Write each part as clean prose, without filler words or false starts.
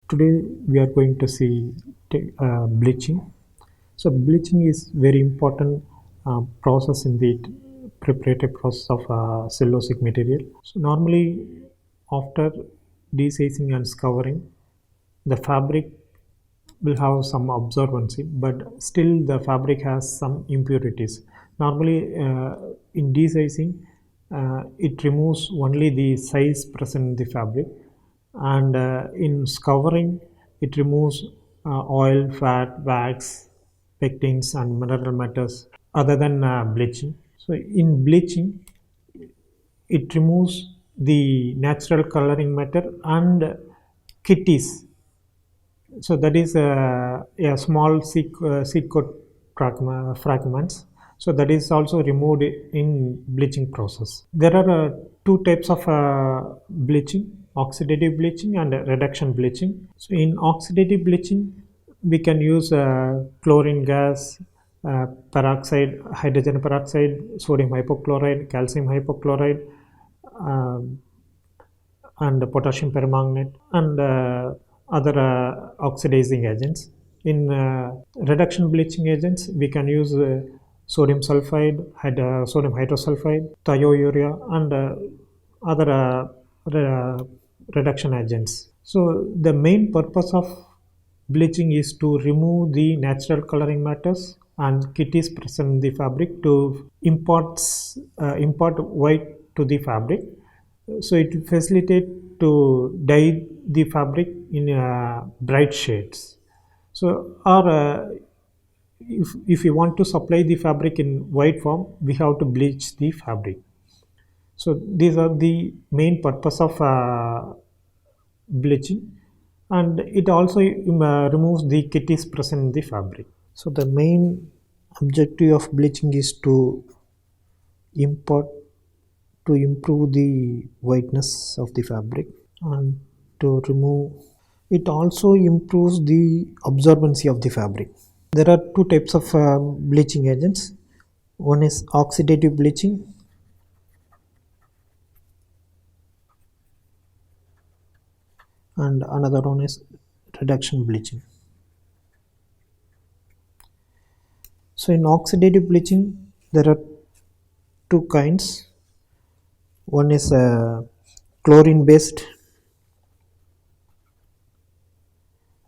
Today we are going to see bleaching. So bleaching is very important process in the preparatory process of cellulosic material. So normally after desizing and scouring, the fabric will have some absorbency, but still the fabric has some impurities. Normally in desizing, it removes only the size present in the fabric, and in scouring it removes oil, fat, wax, pectins and mineral matters other than bleaching. So in bleaching it removes the natural coloring matter and kitties. So that is a small seed coat fragments. So that is also removed in bleaching process. There are two types of bleaching: oxidative bleaching and reduction bleaching. So in oxidative bleaching, we can use chlorine gas, peroxide, hydrogen peroxide, sodium hypochlorite, calcium hypochlorite, um, and potassium permanganate and other oxidizing agents. In reduction bleaching agents, we can use sodium sulfide, sodium hydrosulfide, thiourea, and other reduction agents. So the main purpose of bleaching is to remove the natural coloring matters and kitties present in the fabric to impart white to the fabric. So it facilitates to dye the fabric in bright shades. So or if you want to supply the fabric in white form, we have to bleach the fabric. So these are the main purpose of bleaching, and it also removes the kitties present in the fabric. So the main objective of bleaching is to impart to improve the whiteness of the fabric and to remove. It also improves the absorbency of the fabric. There are two types of bleaching agents. One is oxidative bleaching and another one is reduction bleaching. So in oxidative bleaching there are two kinds. One is chlorine based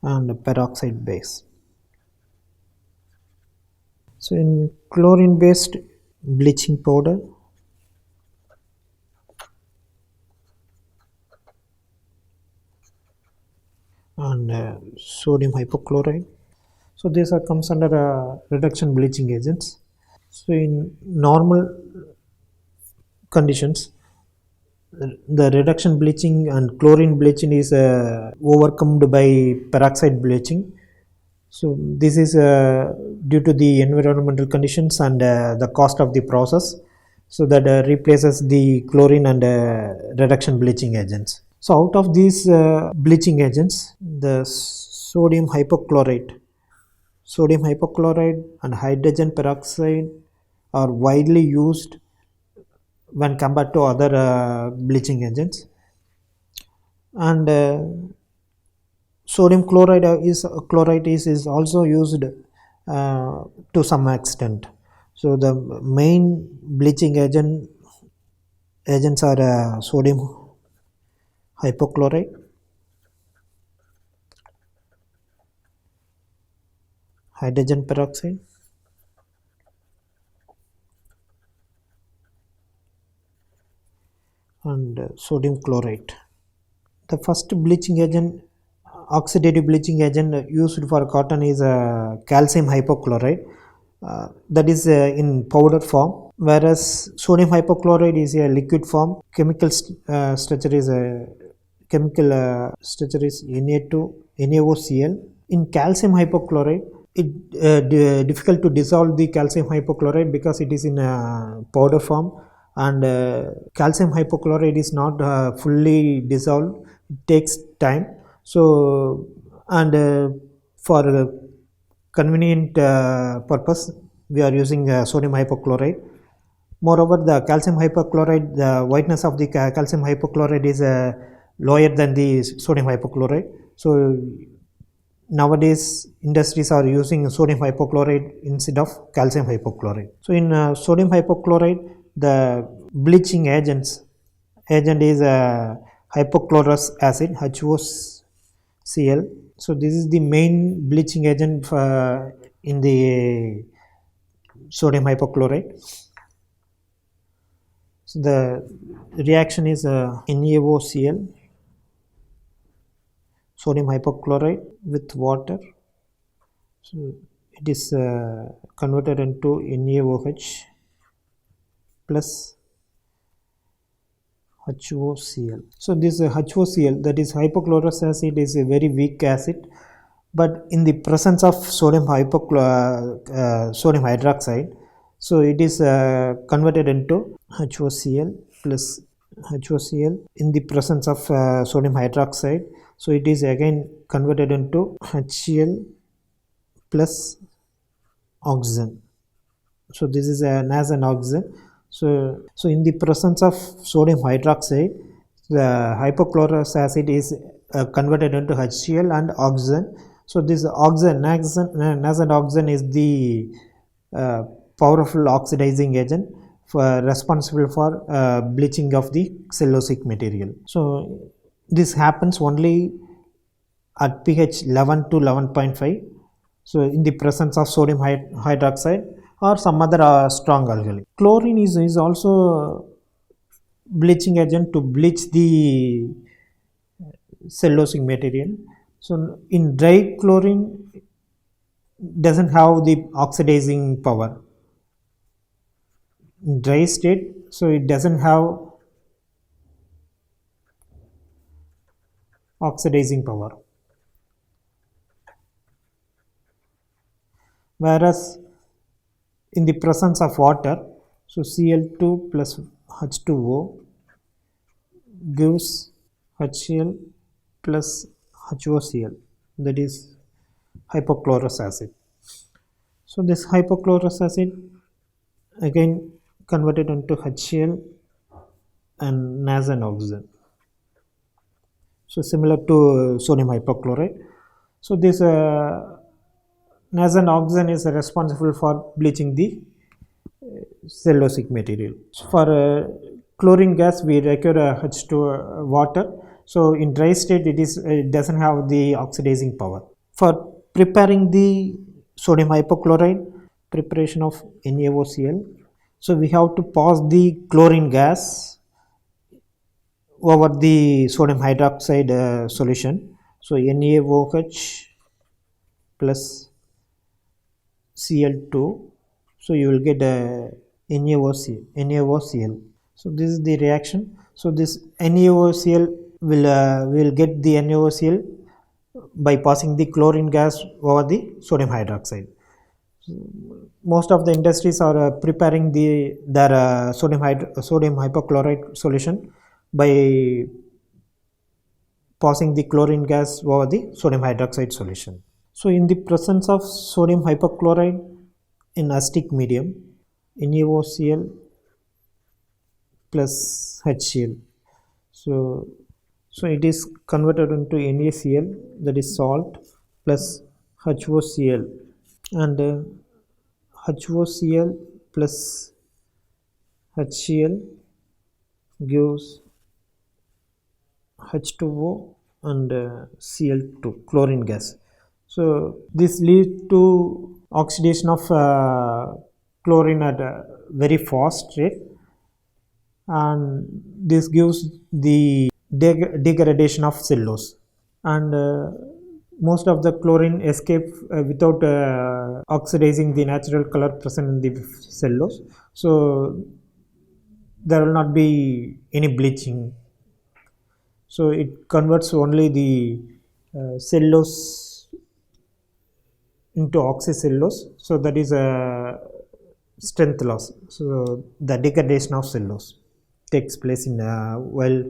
and peroxide based. So in chlorine based bleaching powder, and sodium hypochlorite. So these are comes under reduction bleaching agents. So in normal conditions, the reduction bleaching and chlorine bleaching is overcome by peroxide bleaching. So this is due to the environmental conditions and the cost of the process. So that replaces the chlorine and reduction bleaching agents. So out of these bleaching agents, the sodium hypochlorite and hydrogen peroxide are widely used when compared to other bleaching agents. And sodium chloride is also used to some extent. So the main bleaching agents are sodium hypochlorite, hydrogen peroxide, and sodium chloride. The first bleaching agent, oxidative bleaching agent used for cotton is calcium hypochlorite, that is in powder form, whereas sodium hypochlorite is a liquid form. Structure is NaOCl. In calcium hypochlorite, it difficult to dissolve the calcium hypochlorite because it is in powder form, and calcium hypochlorite is not fully dissolved. It takes time. So and for convenient purpose, we are using sodium hypochlorite. Moreover, the calcium hypochlorite, the whiteness of the calcium hypochlorite is lower than the sodium hypochlorite. So nowadays industries are using sodium hypochlorite instead of calcium hypochlorite. So in sodium hypochlorite, the bleaching agent is hypochlorous acid, HOCl. So this is the main bleaching agent in the sodium hypochlorite. So the reaction is NaOCl, sodium hypochlorite with water. So it is converted into NaOH plus HOCl. So this HOCl, that is hypochlorous acid, is a very weak acid, but in the presence of sodium hydroxide, so it is converted into HOCl plus HOCl in the presence of sodium hydroxide. So it is again converted into HCl plus oxygen. So this is as an oxygen. So in the presence of sodium hydroxide, the hypochlorous acid is converted into HCl and oxygen. So this oxygen, as an oxygen, is the powerful oxidizing agent responsible for bleaching of the cellulosic material. So this happens only at pH 11 to 11.5. So in the presence of sodium hydroxide or some other strong alkali. Chlorine is also bleaching agent to bleach the cellulosic material. So in dry chlorine doesn't have the oxidizing power. In dry state, so it doesn't have oxidizing power. Whereas in the presence of water, so Cl2 plus H2O gives HCl plus HOCl, that is hypochlorous acid. So this hypochlorous acid again converted into HCl and as an oxygen. So similar to sodium hypochlorite. So this as an oxygen is responsible for bleaching the cellulosic material. For chlorine gas, we require H2 water. So in dry state, it doesn't have the oxidizing power. For preparing the sodium hypochlorite, preparation of NaOCl, so we have to pass the chlorine gas over the sodium hydroxide solution. So NaOH plus Cl2, so you will get NaOCl. So this is the reaction. So this NaOCl will get the NaOCl by passing the chlorine gas over the sodium hydroxide. Most of the industries are preparing their sodium hypochlorite solution by passing the chlorine gas over the sodium hydroxide solution. So in the presence of sodium hypochlorite in acetic medium, NaOCl plus HCl. So it is converted into NaCl, that is salt, plus HOCl, and HOCl plus HCl gives H2O and Cl2, chlorine gas. So this leads to oxidation of chlorine at a very fast rate, and this gives the degradation of cellulose, and most of the chlorine escape without oxidizing the natural color present in the cellulose. So there will not be any bleaching. So it converts only the cellulose into oxycellulose. So that is a strength loss. So the degradation of cellulose takes place in while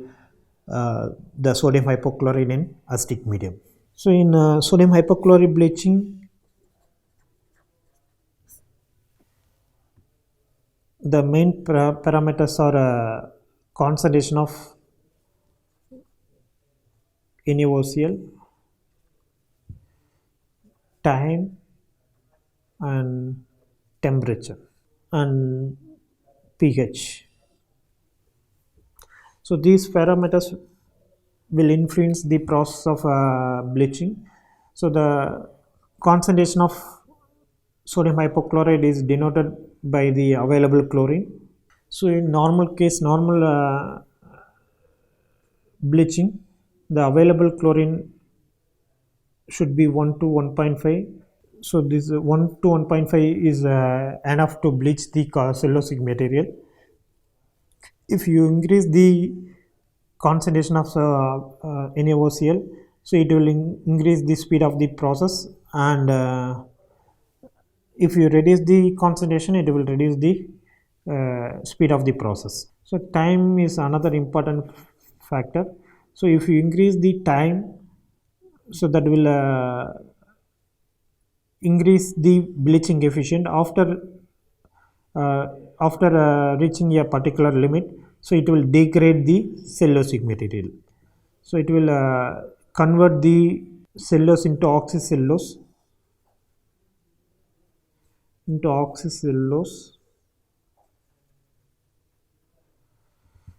the sodium hypochlorite in acetic medium. So in sodium hypochlorite bleaching, the main parameters are concentration of NaOCl time and temperature and pH. So these parameters will influence the process of bleaching. So the concentration of sodium hypochlorite is denoted by the available chlorine. So in normal case, normal bleaching, the available chlorine should be 1 to 1.5. So this 1 to 1.5 is enough to bleach the cellulosic material. If you increase the concentration of NaOCl, so it will increase the speed of the process, and if you reduce the concentration, it will reduce the speed of the process. So time is another important factor. So if you increase the time, so that will increase the bleaching efficient uh, after reaching a particular limit. So it will degrade the cellulosic material. So it will convert the cellulose into oxycellulose.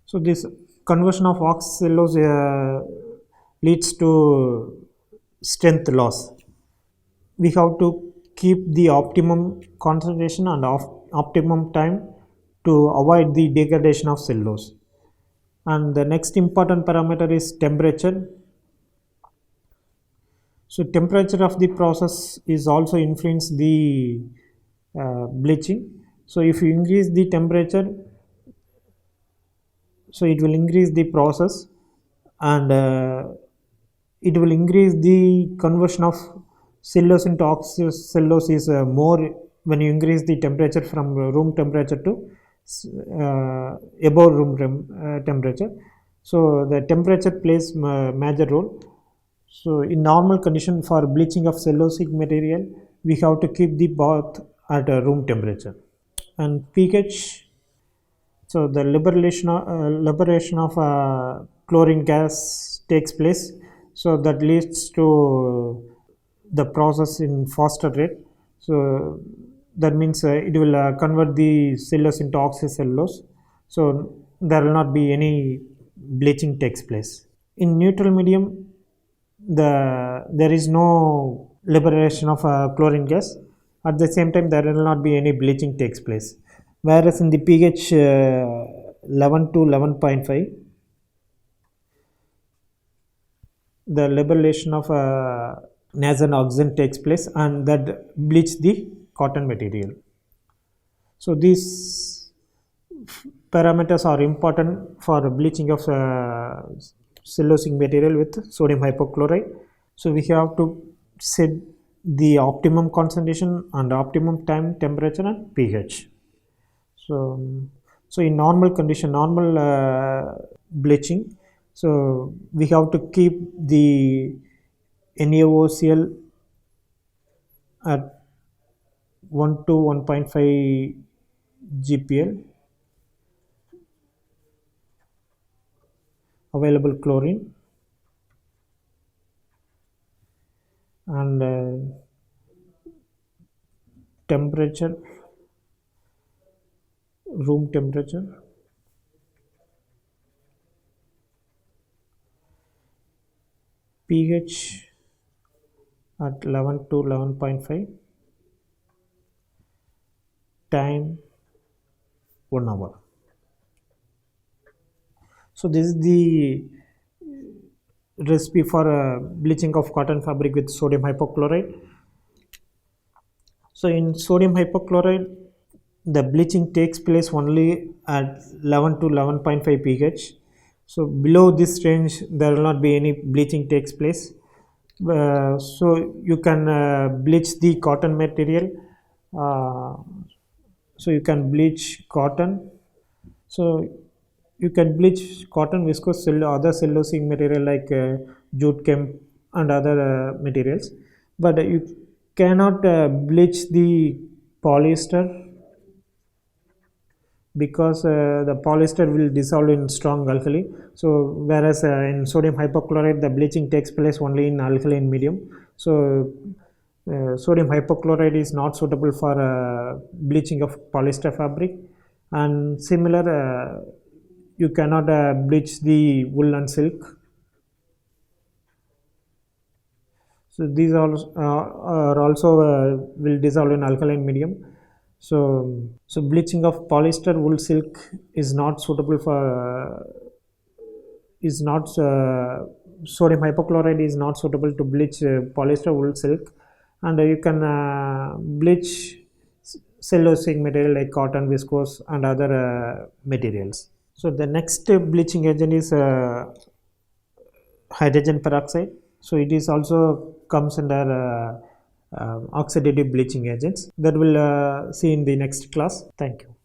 So this conversion of oxycellulose leads to strength loss. We have to keep the optimum concentration and optimum time to avoid the degradation of cellulose. And the next important parameter is temperature. So temperature of the process is also influence the bleaching. So if you increase the temperature, so it will increase the process, and it will increase the conversion of cellulose into oxycellulose is more when you increase the temperature from room temperature to above room temperature. So the temperature plays major role. So in normal condition for bleaching of cellulosic material, we have to keep the bath at room temperature. And pH, so the liberation of chlorine gas takes place, so that leads to the process in faster rate. So that means it will convert the cellulose into oxycellulose, so there will not be any bleaching takes place. In neutral medium, there is no liberation of chlorine gas. At the same time, there will not be any bleaching takes place. Whereas in the pH 11 to 11.5, the liberation of nasal oxygen takes place, and that bleach the cotton material. So these parameters are important for bleaching of cellulosic material with sodium hypochlorite. So we have to set the optimum concentration and optimum time, temperature, and pH. So in normal condition, normal bleaching, so we have to keep the NaOCl at 1 to 1.5 GPL, available chlorine, and temperature, room temperature, pH at 11 to 11.5, time 1 hour. So this is the recipe for bleaching of cotton fabric with sodium hypochlorite. So in sodium hypochlorite, the bleaching takes place only at 11 to 11.5 pH. So below this range, there will not be any bleaching takes place. So you can bleach the cotton material. So you can bleach cotton. So you can bleach cotton, viscose, other cellulosic material like jute chem and other materials, but you cannot bleach the polyester, because the polyester will dissolve in strong alkali. So whereas in sodium hypochlorite, the bleaching takes place only in alkaline medium. So Sodium hypochlorite is not suitable for bleaching of polyester fabric, and similar you cannot bleach the wool and silk. So these are also will dissolve in alkaline medium. So bleaching of polyester wool silk is not suitable for is not sodium hypochlorite is not suitable to bleach polyester wool silk, and you can bleach cellulosic material like cotton, viscose, and other materials. So the next bleaching agent is hydrogen peroxide. So it is also comes under oxidative bleaching agents that we'll see in the next class. Thank you.